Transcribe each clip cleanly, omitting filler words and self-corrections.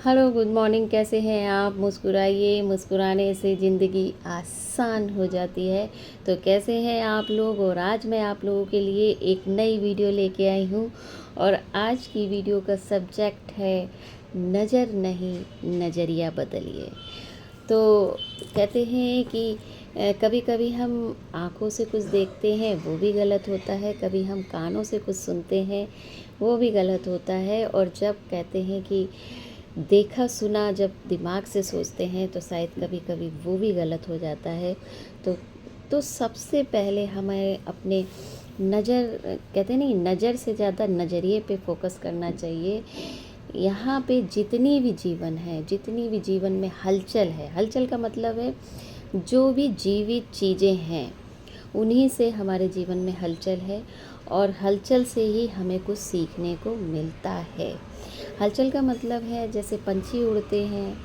Hello, good morning. कैसे हैं आप? मुस्कुराइए, मुस्कुराने से ज़िंदगी आसान हो जाती है। तो कैसे हैं आप लोग? और आज मैं आप लोगों के लिए एक नई वीडियो लेके आई हूँ और आज की वीडियो का सब्जेक्ट है नज़र नहीं, नज़रिया बदलिए। तो कहते हैं कि कभी कभी हम आँखों से कुछ देखते हैं वो भी गलत होता है, कभी हम कानों से कुछ सुनते हैं वो भी गलत होता है, और जब कहते हैं कि देखा सुना जब दिमाग से सोचते हैं तो शायद कभी कभी वो भी गलत हो जाता है। तो सबसे पहले हमें अपने नज़र, कहते नहीं, नज़र से ज़्यादा नज़रिए पे फोकस करना चाहिए। यहाँ पे जितनी भी जीवन है, जितनी भी जीवन में हलचल है, हलचल का मतलब है जो भी जीवित चीज़ें हैं उन्हीं से हमारे जीवन में हलचल है, और हलचल से ही हमें कुछ सीखने को मिलता है। हलचल का मतलब है जैसे पंछी उड़ते हैं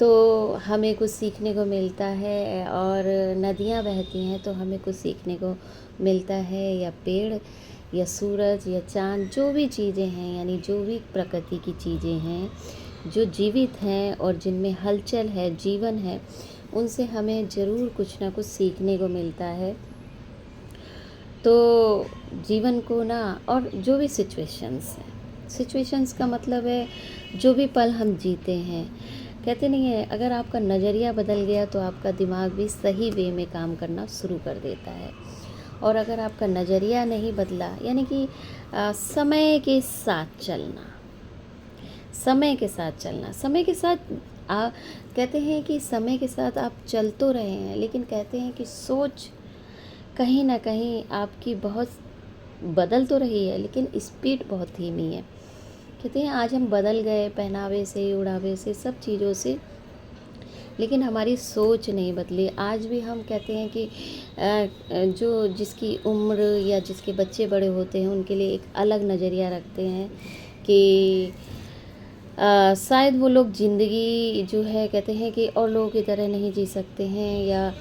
तो हमें कुछ सीखने को मिलता है, और नदियाँ बहती हैं तो हमें कुछ सीखने को मिलता है, या पेड़ या सूरज या चाँद, जो भी चीज़ें हैं, यानी जो भी प्रकृति की चीज़ें हैं जो जीवित हैं और जिनमें हलचल है, जीवन है, उनसे हमें ज़रूर कुछ ना कुछ सीखने को मिलता है। तो जीवन को ना, और जो भी सिचुएशंस हैं, सिचुएशंस का मतलब है जो भी पल हम जीते हैं, कहते नहीं है, अगर आपका नज़रिया बदल गया तो आपका दिमाग भी सही वे में काम करना शुरू कर देता है। और अगर आपका नज़रिया नहीं बदला, यानी कि समय के साथ चलना, समय के साथ चलना, समय के साथ कहते हैं कि समय के साथ आप चल तो रहे हैं, लेकिन कहते हैं कि सोच कहीं ना कहीं आपकी बहुत बदल तो रही है, लेकिन स्पीड बहुत धीमी है। कहते हैं आज हम बदल गए पहनावे से, उड़ावे से, सब चीज़ों से, लेकिन हमारी सोच नहीं बदली। आज भी हम कहते हैं कि जो जिसकी उम्र या जिसके बच्चे बड़े होते हैं उनके लिए एक अलग नज़रिया रखते हैं कि शायद वो लोग ज़िंदगी जो है, कहते हैं कि और लोगों की तरह नहीं जी सकते हैं, या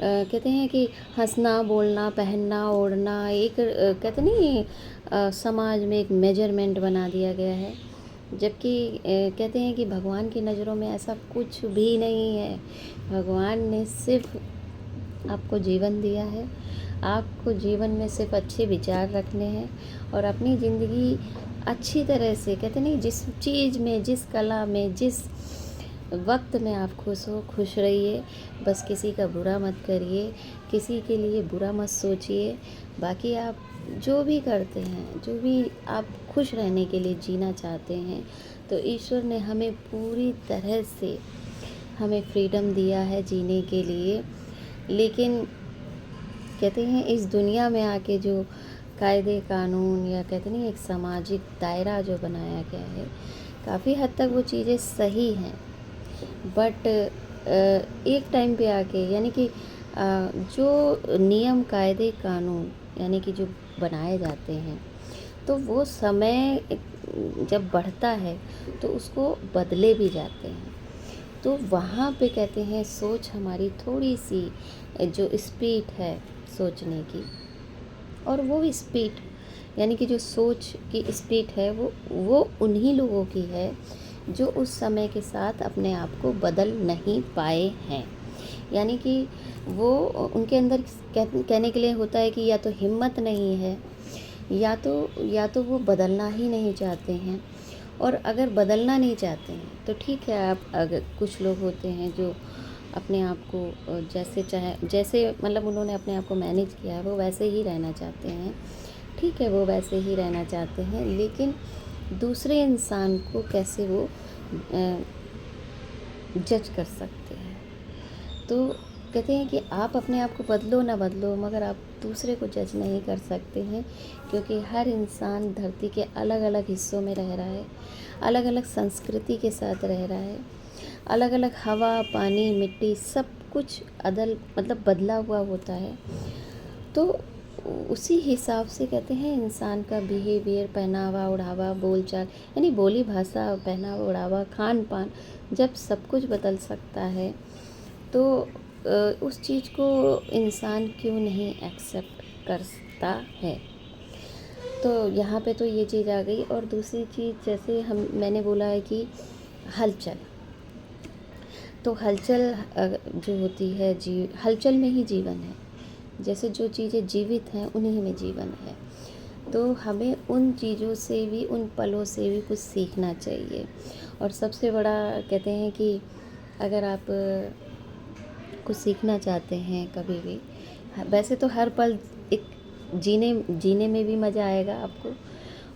कहते हैं कि हंसना, बोलना, पहनना, ओढ़ना एक कहते नहीं, समाज में एक मेजरमेंट बना दिया गया है। जबकि कहते हैं कि भगवान की नज़रों में ऐसा कुछ भी नहीं है। भगवान ने सिर्फ आपको जीवन दिया है, आपको जीवन में सिर्फ अच्छे विचार रखने हैं, और अपनी ज़िंदगी अच्छी तरह से, कहते नहीं, जिस चीज़ में, जिस कला में, जिस वक्त में आप खुश हो, खुश रहिए। बस किसी का बुरा मत करिए, किसी के लिए बुरा मत सोचिए। बाकी आप जो भी करते हैं, जो भी आप खुश रहने के लिए जीना चाहते हैं, तो ईश्वर ने हमें पूरी तरह से हमें फ्रीडम दिया है जीने के लिए। लेकिन कहते हैं इस दुनिया में आके जो कायदे कानून, या कहते नहीं, एक सामाजिक दायरा जो बनाया गया है, काफ़ी हद तक वो चीज़ें सही हैं, बट एक टाइम पे आके, यानी कि जो नियम, कायदे कानून, यानी कि जो बनाए जाते हैं, तो वो समय जब बढ़ता है तो उसको बदले भी जाते हैं। तो वहाँ पे कहते हैं सोच हमारी थोड़ी सी जो स्पीड है सोचने की, और वो स्पीड, यानी कि जो सोच की स्पीड है, वो उन्हीं लोगों की है जो उस समय के साथ अपने आप को बदल नहीं पाए हैं। यानी कि वो, उनके अंदर कहने के लिए होता है कि या तो हिम्मत नहीं है, या तो वो बदलना ही नहीं चाहते हैं। और अगर बदलना नहीं चाहते हैं तो ठीक है, आप, अगर कुछ लोग होते हैं जो अपने आप को जैसे चाहे, जैसे मतलब उन्होंने अपने आप को मैनेज किया है, वो वैसे ही रहना चाहते हैं। ठीक है, वो वैसे ही रहना चाहते हैं, लेकिन दूसरे इंसान को कैसे वो जज कर सकते हैं? तो कहते हैं कि आप अपने आप को बदलो ना बदलो, मगर आप दूसरे को जज नहीं कर सकते हैं, क्योंकि हर इंसान धरती के अलग अलग हिस्सों में रह रहा है, अलग अलग संस्कृति के साथ रह रहा है, अलग अलग हवा, पानी, मिट्टी, सब कुछ मतलब बदला हुआ होता है। तो उसी हिसाब से कहते हैं इंसान का बिहेवियर, पहनावा, ओढ़ावा, बोलचाल, यानी बोली भाषा, पहनावा, ओढ़ावा, खान पान, जब सब कुछ बदल सकता है तो उस चीज़ को इंसान क्यों नहीं एक्सेप्ट करता है? तो यहाँ पे तो ये चीज़ आ गई। और दूसरी चीज़, जैसे मैंने बोला है कि हलचल। तो हलचल जो होती है हलचल में ही जीवन है। जैसे जो चीज़ें जीवित हैं उन्हीं में जीवन है। तो हमें उन चीज़ों से भी, उन पलों से भी कुछ सीखना चाहिए। और सबसे बड़ा कहते हैं कि अगर आप कुछ सीखना चाहते हैं कभी भी, वैसे तो हर पल एक जीने जीने में भी मज़ा आएगा आपको।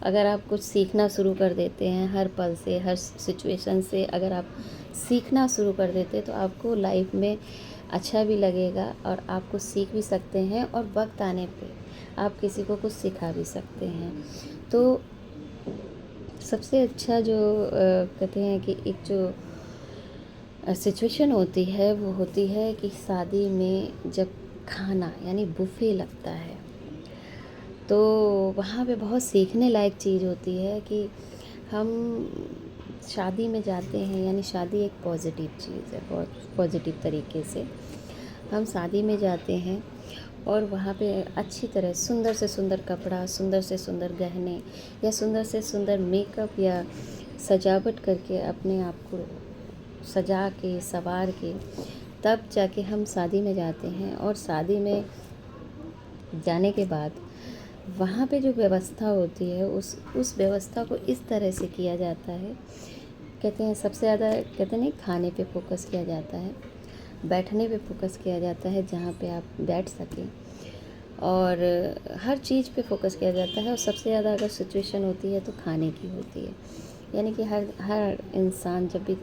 अगर आप कुछ सीखना शुरू कर देते हैं हर पल से, हर सिचुएशन से अगर आप सीखना शुरू कर देते हैं तो आपको लाइफ में अच्छा भी लगेगा और आप कुछ सीख भी सकते हैं और वक्त आने पे आप किसी को कुछ सिखा भी सकते हैं। तो सबसे अच्छा जो कहते हैं कि एक जो सिचुएशन होती है वो होती है कि शादी में जब खाना यानी बुफे लगता है, तो वहाँ पे बहुत सीखने लायक चीज़ होती है कि हम शादी में जाते हैं, यानी शादी एक पॉजिटिव चीज़ है, बहुत पॉजिटिव तरीके से हम शादी में जाते हैं और वहाँ पे अच्छी तरह सुंदर से सुंदर कपड़ा, सुंदर से सुंदर गहने या सुंदर से सुंदर मेकअप या सजावट करके अपने आप को सजा के संवार के तब जाके हम शादी में जाते हैं। और शादी में जाने के बाद वहाँ पे जो व्यवस्था होती है उस व्यवस्था को इस तरह से किया जाता है, कहते हैं सबसे ज़्यादा कहते नहीं खाने पे फोकस किया जाता है, बैठने पे फोकस किया जाता है जहाँ पे आप बैठ सकें, और हर चीज़ पे फोकस किया जाता है। और सबसे ज़्यादा अगर सिचुएशन होती है तो खाने की होती है, यानी कि हर इंसान जब भी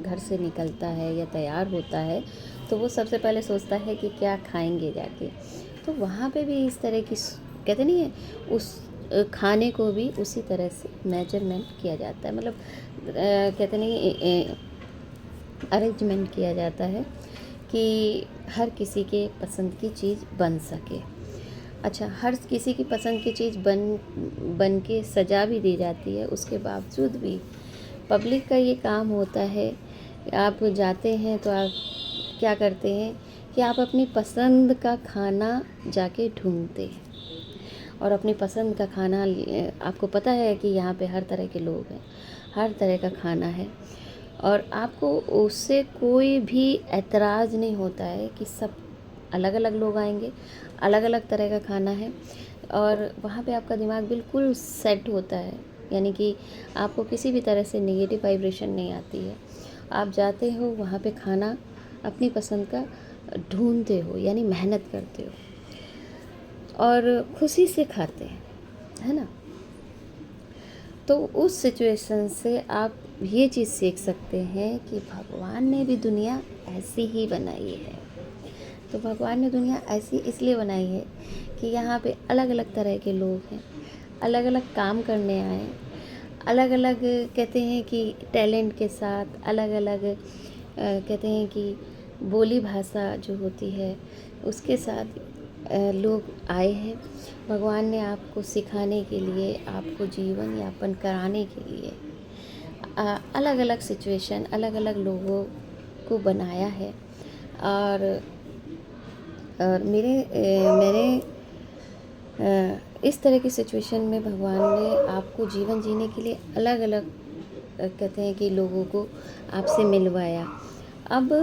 घर से निकलता है या तैयार होता है तो वो सबसे पहले सोचता है कि क्या खाएंगे जाके। तो वहाँ पे भी इस तरह की कहते नहीं है, उस खाने को भी उसी तरह से मेजरमेंट किया जाता है, मतलब कहते नहीं अरेंजमेंट किया जाता है कि हर किसी के पसंद की चीज़ बन सके। अच्छा, हर किसी की पसंद की चीज़ बन के सजा भी दी जाती है, उसके बावजूद भी पब्लिक का ये काम होता है, आप जाते हैं तो आप क्या करते हैं कि आप अपनी पसंद का खाना जाके ढूंढते हैं और अपनी पसंद का खाना आपको पता है कि यहाँ पे हर तरह के लोग हैं, हर तरह का खाना है और आपको उससे कोई भी ऐतराज़ नहीं होता है कि सब अलग अलग लोग आएंगे, अलग अलग तरह का खाना है और वहाँ पे आपका दिमाग बिल्कुल सेट होता है, यानी कि आपको किसी भी तरह से नेगेटिव वाइब्रेशन नहीं आती है। आप जाते हो वहाँ पे खाना अपनी पसंद का ढूंढते हो, यानी मेहनत करते हो और खुशी से खाते हैं, है ना। तो उस सिचुएशन से आप ये चीज़ सीख सकते हैं कि भगवान ने भी दुनिया ऐसी ही बनाई है। तो भगवान ने दुनिया ऐसी इसलिए बनाई है कि यहाँ पे अलग अलग तरह के लोग हैं, अलग अलग काम करने आए, अलग अलग कहते हैं कि टैलेंट के साथ, अलग अलग कहते हैं कि बोली भाषा जो होती है उसके साथ लोग आए हैं। भगवान ने आपको सिखाने के लिए, आपको जीवन यापन कराने के लिए अलग अलग सिचुएशन, अलग अलग लोगों को बनाया है। और मेरे इस तरह की सिचुएशन में भगवान ने आपको जीवन जीने के लिए अलग अलग कहते हैं कि लोगों को आपसे मिलवाया। अब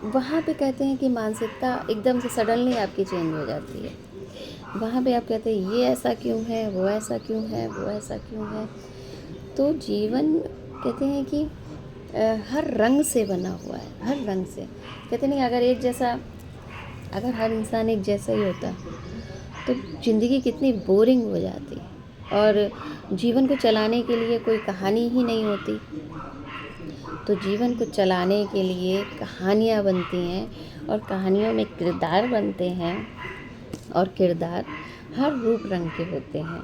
वहाँ पे कहते हैं कि मानसिकता एकदम से सडनली आपकी चेंज हो जाती है। वहाँ पे आप कहते हैं ये ऐसा क्यों है, वो ऐसा क्यों है, वो ऐसा क्यों है। तो जीवन कहते हैं कि हर रंग से बना हुआ है, हर रंग से। कहते नहीं अगर हर इंसान एक जैसा ही होता तो ज़िंदगी कितनी बोरिंग हो जाती और जीवन को चलाने के लिए कोई कहानी ही नहीं होती। तो जीवन को चलाने के लिए कहानियाँ बनती हैं और कहानियों में किरदार बनते हैं और किरदार हर रूप रंग के होते हैं।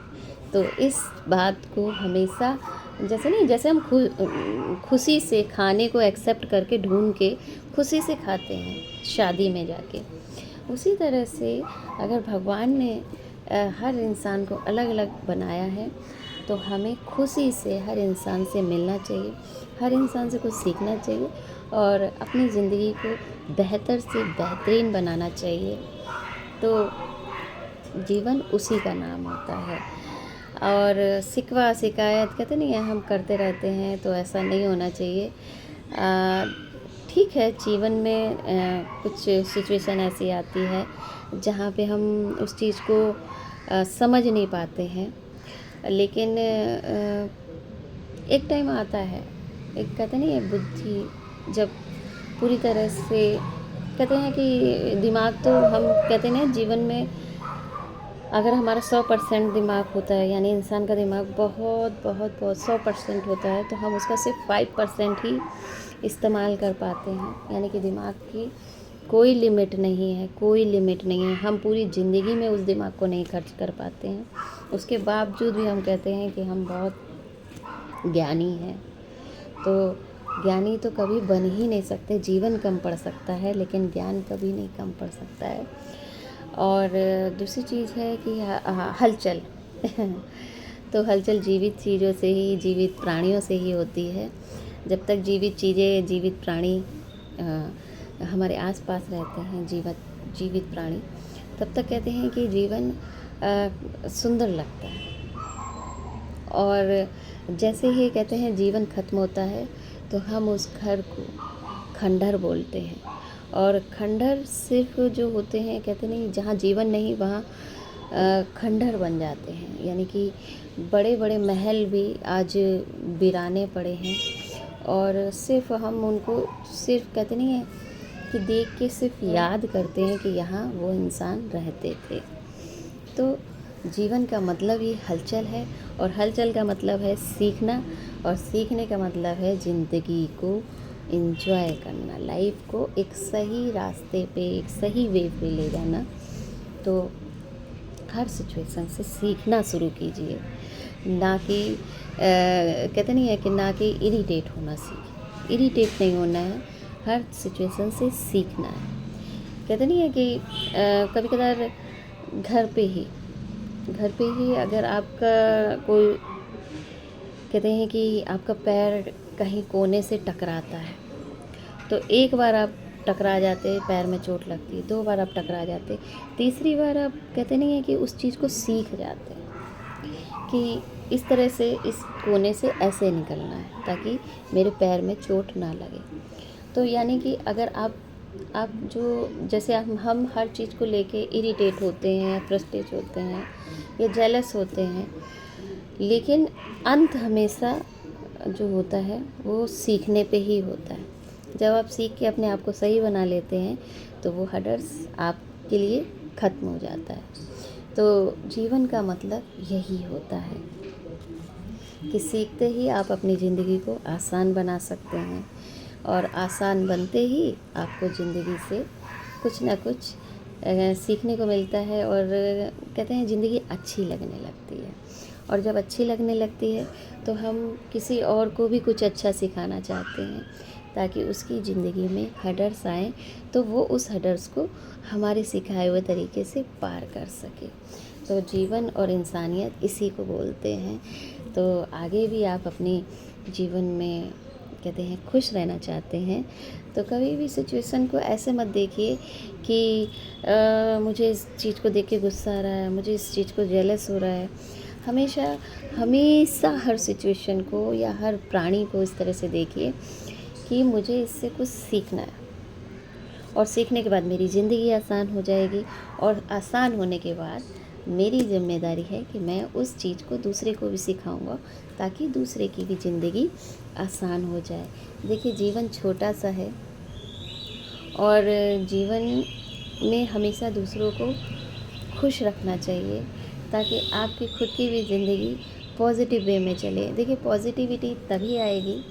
तो इस बात को हमेशा जैसे हम खुशी से खाने को एक्सेप्ट करके ढूंढ के खुशी से खाते हैं शादी में जाके, उसी तरह से अगर भगवान ने हर इंसान को अलग अलग बनाया है तो हमें खुशी से हर इंसान से मिलना चाहिए, हर इंसान से कुछ सीखना चाहिए और अपनी ज़िंदगी को बेहतर से बेहतरीन बनाना चाहिए। तो जीवन उसी का नाम होता है। और शिकवा शिकायत कहते नहीं है हम करते रहते हैं, तो ऐसा नहीं होना चाहिए। ठीक है, जीवन में कुछ सिचुएशन ऐसी आती है जहाँ पे हम उस चीज़ को समझ नहीं पाते हैं, लेकिन एक टाइम आता है, एक कहते नहीं है बुद्धि जब पूरी तरह से कहते हैं कि दिमाग तो हम कहते हैं जीवन में अगर हमारा 100% दिमाग होता है, यानी इंसान का दिमाग बहुत बहुत बहुत 100% होता है, तो हम उसका सिर्फ 5% ही इस्तेमाल कर पाते हैं। यानी कि दिमाग की कोई लिमिट नहीं है, कोई लिमिट नहीं है। हम पूरी ज़िंदगी में उस दिमाग को नहीं खर्च कर पाते हैं। उसके बावजूद भी हम कहते हैं कि हम बहुत ज्ञानी हैं। तो ज्ञानी तो कभी बन ही नहीं सकते। जीवन कम पड़ सकता है, लेकिन ज्ञान कभी नहीं कम पड़ सकता है। और दूसरी चीज़ है कि हलचल तो हलचल जीवित चीज़ों से ही, जीवित प्राणियों से ही होती है। जब तक जीवित चीज़ें, जीवित प्राणी हमारे आसपास रहते हैं, जीवित प्राणी, तब तक कहते हैं कि जीवन सुंदर लगता है। और जैसे ही कहते हैं जीवन ख़त्म होता है, तो हम उस घर को खंडहर बोलते हैं। और खंडहर सिर्फ जो होते हैं, कहते नहीं जहाँ जीवन नहीं वहाँ खंडहर बन जाते हैं। यानी कि बड़े बड़े महल भी आज वीराने पड़े हैं, और सिर्फ हम उनको सिर्फ कहते नहीं है कि देख के सिर्फ याद करते हैं कि यहाँ वो इंसान रहते थे। तो जीवन का मतलब ही हलचल है, और हलचल का मतलब है सीखना, और सीखने का मतलब है ज़िंदगी को एंजॉय करना, लाइफ को एक सही रास्ते पे, एक सही वे पे ले जाना। तो हर सिचुएशन से सीखना शुरू कीजिए, ना कि कहते नहीं है कि ना कि इरिटेट होना सीखिए। इरिटेट नहीं होना है, हर सिचुएशन से सीखना है। कहते नहीं है कि कभी कभार घर पे ही अगर आपका कोई कहते हैं कि आपका पैर कहीं कोने से टकराता है, तो एक बार आप टकरा जाते, पैर में चोट लगती, 2 बार आप टकरा जाते, तीसरी बार आप कहते नहीं है कि उस चीज़ को सीख जाते हैं कि इस तरह से, इस कोने से ऐसे निकलना है ताकि मेरे पैर में चोट ना लगे। तो यानी कि अगर आप जो जैसे हम हर चीज़ को लेके इरिटेट होते हैं, फ्रस्ट्रेट होते हैं या जेलस होते हैं, लेकिन अंत हमेशा जो होता है वो सीखने पे ही होता है। जब आप सीख के अपने आप को सही बना लेते हैं, तो वो हर्डल्स आपके लिए ख़त्म हो जाता है। तो जीवन का मतलब यही होता है कि सीखते ही आप अपनी ज़िंदगी को आसान बना सकते हैं, और आसान बनते ही आपको ज़िंदगी से कुछ ना कुछ सीखने को मिलता है, और कहते हैं ज़िंदगी अच्छी लगने लगती है। और जब अच्छी लगने लगती है, तो हम किसी और को भी कुछ अच्छा सिखाना चाहते हैं, ताकि उसकी ज़िंदगी में हर्डल्स आएँ, तो वो उस हर्डल्स को हमारे सिखाए हुए तरीके से पार कर सके। तो जीवन और इंसानियत इसी को बोलते हैं। तो आगे भी आप अपने जीवन में कहते हैं खुश रहना चाहते हैं, तो कभी भी सिचुएशन को ऐसे मत देखिए कि मुझे इस चीज़ को देख के गुस्सा आ रहा है, मुझे इस चीज़ को जेलस हो रहा है। हमेशा हर सिचुएशन को या हर प्राणी को इस तरह से देखिए कि मुझे इससे कुछ सीखना है, और सीखने के बाद मेरी ज़िंदगी आसान हो जाएगी, और आसान होने के बाद मेरी जिम्मेदारी है कि मैं उस चीज़ को दूसरे को भी सिखाऊंगा, ताकि दूसरे की भी ज़िंदगी आसान हो जाए। देखिए, जीवन छोटा सा है, और जीवन में हमेशा दूसरों को खुश रखना चाहिए, ताकि आपकी खुद की भी ज़िंदगी पॉजिटिव वे में चले। देखिए, पॉजिटिविटी तभी आएगी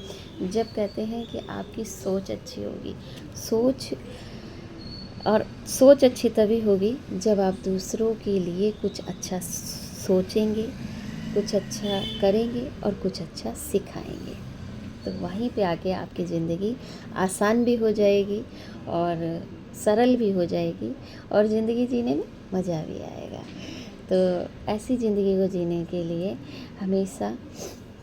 जब कहते हैं कि आपकी सोच अच्छी होगी। सोच अच्छी तभी होगी जब आप दूसरों के लिए कुछ अच्छा सोचेंगे, कुछ अच्छा करेंगे और कुछ अच्छा सिखाएंगे। तो वहीं पे आके आपकी ज़िंदगी आसान भी हो जाएगी और सरल भी हो जाएगी, और ज़िंदगी जीने में मज़ा भी आएगा। तो ऐसी ज़िंदगी को जीने के लिए हमेशा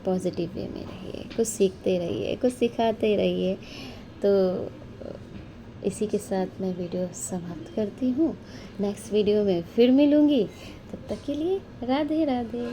पॉजिटिव वे में रहिए, कुछ सीखते रहिए, कुछ सिखाते रहिए। तो इसी के साथ मैं वीडियो समाप्त करती हूँ। नेक्स्ट वीडियो में फिर मिलूँगी, तब तक के लिए राधे राधे।